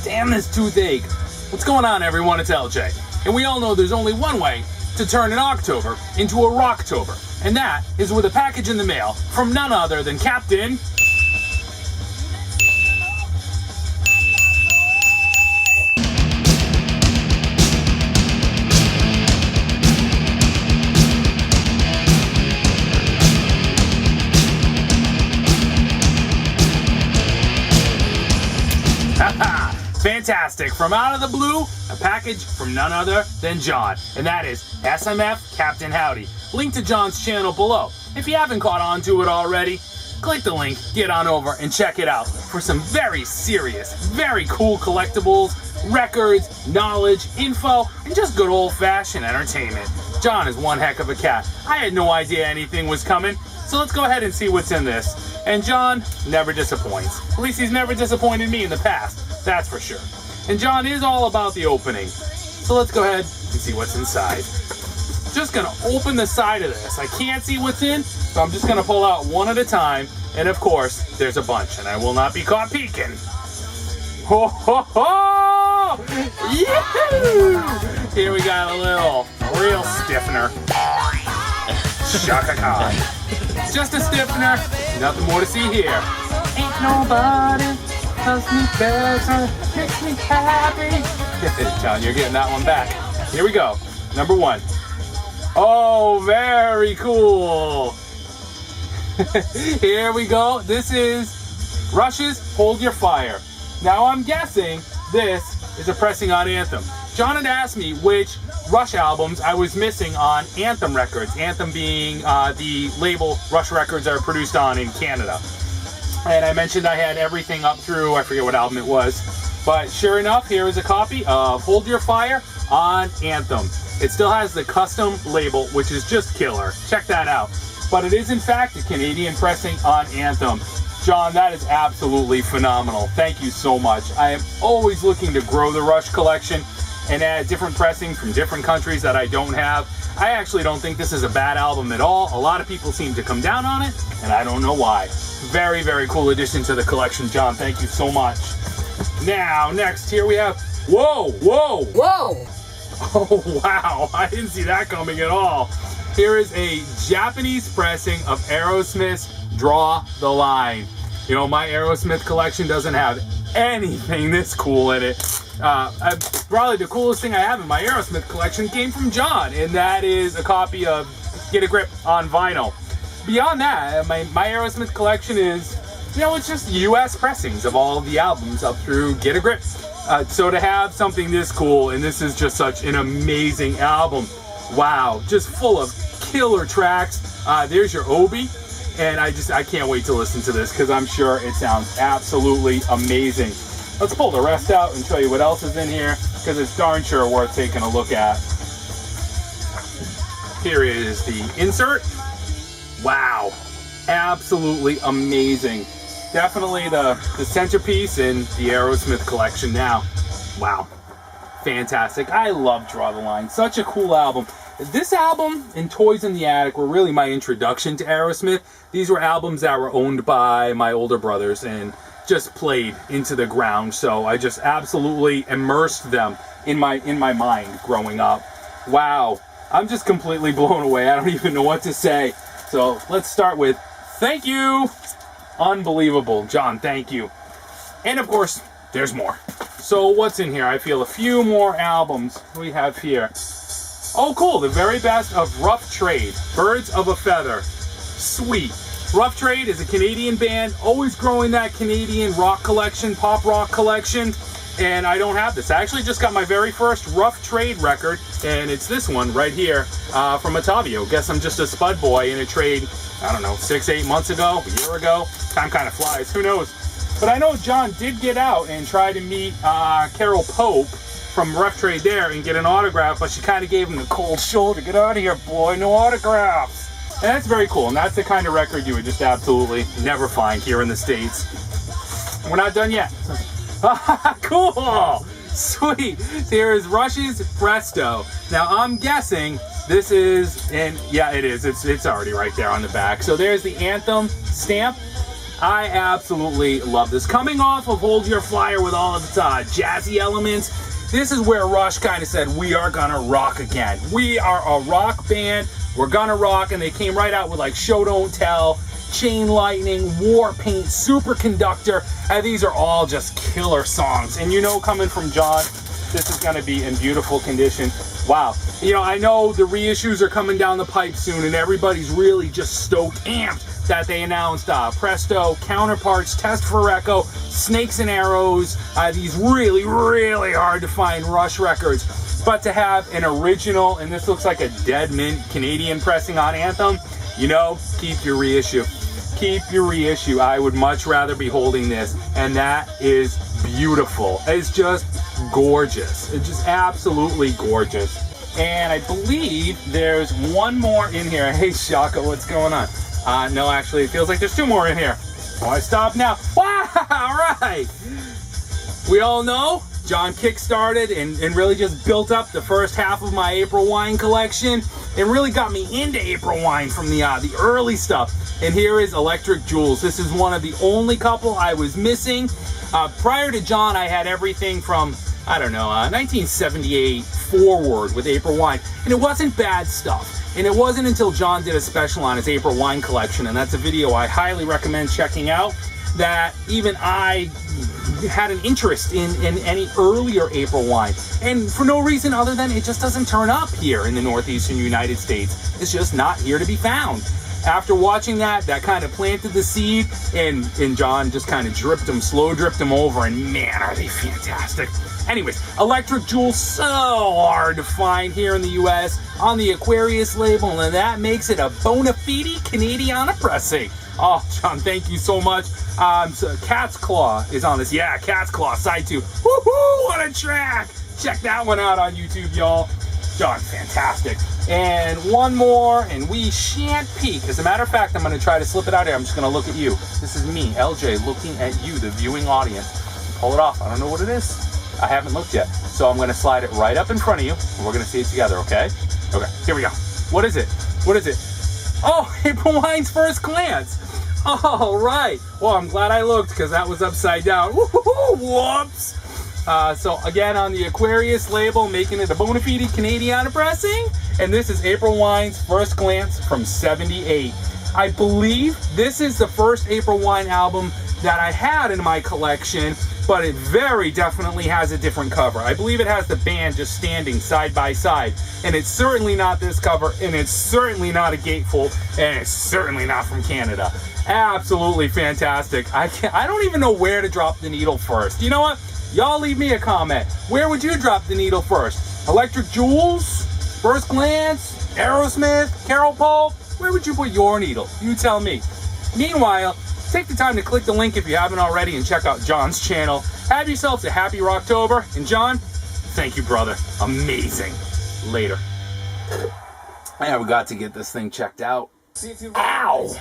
Damn this toothache. What's going on, everyone? It's LJ. And we all know there's only one way to turn an October into a Rocktober. And that is with a package in the mail from none other than Captain... Fantastic. From out of the blue, a package from none other than John. And that is smfcpthowdy. Link to John's channel below. If you haven't caught on to it already, click the link, get on over, and check it out for some very serious, very cool collectibles, records, knowledge, info, and just good old-fashioned entertainment. John is one heck of a cat. I had no idea anything was coming, so let's go ahead and see what's in this. And John never disappoints. At least he's never disappointed me in the past, that's for sure. And John is all about the opening. So let's go ahead and see what's inside. Just gonna open the side of this. I can't see what's in, so I'm just gonna pull out one at a time. And of course, there's a bunch, and I will not be caught peeking. Ho ho ho! Yee-hoo! Here we got a real stiffener. Shaka Khan. Just a stiffener, nothing more to see here. Ain't nobody loves me better, makes me happy. John, you're getting that one back. Here we go. Number one. Oh, very cool. Here we go. This is Rush's Hold Your Fire. Now I'm guessing this is a pressing on Anthem. John had asked me which Rush albums I was missing on Anthem Records. Anthem being the label Rush Records are produced on in Canada. And I mentioned I had everything up through, I forget what album it was. But sure enough, here is a copy of Hold Your Fire on Anthem. It still has the custom label, which is just killer. Check that out. But it is in fact a Canadian pressing on Anthem. John, that is absolutely phenomenal. Thank you so much. I am always looking to grow the Rush collection and add different pressings from different countries that I don't have. I actually don't think this is a bad album at all. A lot of people seem to come down on it, and I don't know why. Very, very cool addition to the collection, John. Thank you so much. Now, next here we have... Whoa, whoa! Whoa! Oh, wow. I didn't see that coming at all. Here is a Japanese pressing of Aerosmith's Draw the Line. You know, my Aerosmith collection doesn't have anything this cool in it. Probably the coolest thing I have in my Aerosmith collection came from John, and that is a copy of Get a Grip on vinyl. Beyond that, my Aerosmith collection is, you know, it's just US pressings of all of the albums up through Get a Grip. So to have something this cool, and this is just such an amazing album. Wow, just full of killer tracks. There's your Obi, and I can't wait to listen to this because I'm sure it sounds absolutely amazing. Let's pull the rest out and show you what else is in here because it's darn sure worth taking a look at. Here is the insert. Wow, absolutely amazing. Definitely the centerpiece in the Aerosmith collection now. Wow, fantastic. I love Draw the Line. Such a cool album. This album and Toys in the Attic were really my introduction to Aerosmith. These were albums that were owned by my older brothers and just played into the ground. So I just absolutely immersed them in my mind growing up. Wow, I'm just completely blown away. I don't even know what to say. So let's start with thank you. Unbelievable. John, thank you. And of course, there's more. So what's in here? I feel a few more albums we have here. Oh, cool. The very best of Rough Trade. Birds of a Feather. Sweet. Rough Trade is a Canadian band, always growing that Canadian rock collection, pop rock collection. And I don't have this. I actually just got my very first Rough Trade record, and it's this one right here from Otavio. Guess I'm just a spud boy in a trade, I don't know, 6-8 months ago, a year ago. Time kind of flies, who knows? But I know John did get out and try to meet Carol Pope from Rough Trade there and get an autograph, but she kind of gave him the cold shoulder. Get out of here, boy, no autographs. And that's very cool, and that's the kind of record you would just absolutely never find here in the States. We're not done yet. Cool! Sweet! Here is Rush's Presto. Now I'm guessing this is, and yeah, it is. It's already right there on the back. So there's the Anthem stamp. I absolutely love this. Coming off of Hold Your Fire with all of its jazzy elements, this is where Rush kind of said, we are gonna rock again. We are a rock band, we're gonna rock, and they came right out with like Show Don't Tell, Chain Lightning, War Paint, Superconductor, and these are all just killer songs. And you know, coming from John, this is gonna be in beautiful condition. Wow. You know, I know the reissues are coming down the pipe soon, and everybody's really just stoked, amped that they announced Presto, Counterparts, Test for Echo, Snakes and Arrows, these really, really hard to find Rush records. But to have an original, and this looks like a dead mint Canadian pressing on Anthem, you know, keep your reissue. Keep your reissue. I would much rather be holding this, and that is beautiful. It's just gorgeous. It's just absolutely gorgeous. And I believe there's one more in here. Hey, Shaka, what's going on? No, actually, it feels like there's two more in here. Oh, I stop now. Wow, all right. We all know John kickstarted and really just built up the first half of my April wine collection and really got me into April wine from the early stuff. And here is Electric Jewels. This is one of the only couple I was missing. Prior to John, I had everything from, I don't know, 1978 forward with April wine. And it wasn't bad stuff. And it wasn't until John did a special on his April wine collection, and that's a video I highly recommend checking out, that even I had an interest in any earlier April wine. And for no reason other than it just doesn't turn up here in the northeastern United States. It's just not here to be found. After watching that kind of planted the seed, and John just kind of slow dripped them over, and man, are they fantastic. Anyways, Electric Jewels, so hard to find here in the US on the Aquarius label, and that makes it a bona fide Canadiana pressing. Oh, John, thank you so much. So Cat's Claw is on this. Yeah, Cat's Claw, side 2. Woohoo, what a track! Check that one out on YouTube, y'all. John, fantastic. And one more, and we shan't peek. As a matter of fact, I'm going to try to slip it out here. I'm just going to look at you. This is me, LJ, looking at you, the viewing audience. Pull it off. I don't know what it is. I haven't looked yet. So I'm going to slide it right up in front of you, and we're going to see it together, okay? Okay, here we go. What is it? What is it? Oh, April Wine's First Glance. All right. Well, I'm glad I looked, because that was upside down. Whoops. So again, on the Aquarius label, making it a bona fide Canadiana pressing. And this is April Wine's First Glance from '78. I believe this is the first April Wine album that I had in my collection, but it very definitely has a different cover. I believe it has the band just standing side by side. And it's certainly not this cover, and it's certainly not a gatefold, and it's certainly not from Canada. Absolutely fantastic. I don't even know where to drop the needle first. You know what? Y'all leave me a comment. Where would you drop the needle first? Electric Jewels? First Glance? Aerosmith? Carol Paul? Where would you put your needle? You tell me. Meanwhile, take the time to click the link if you haven't already and check out John's channel. Have yourselves a happy Rocktober. And John, thank you, brother. Amazing. Later. Yeah, we got to get this thing checked out. Ow!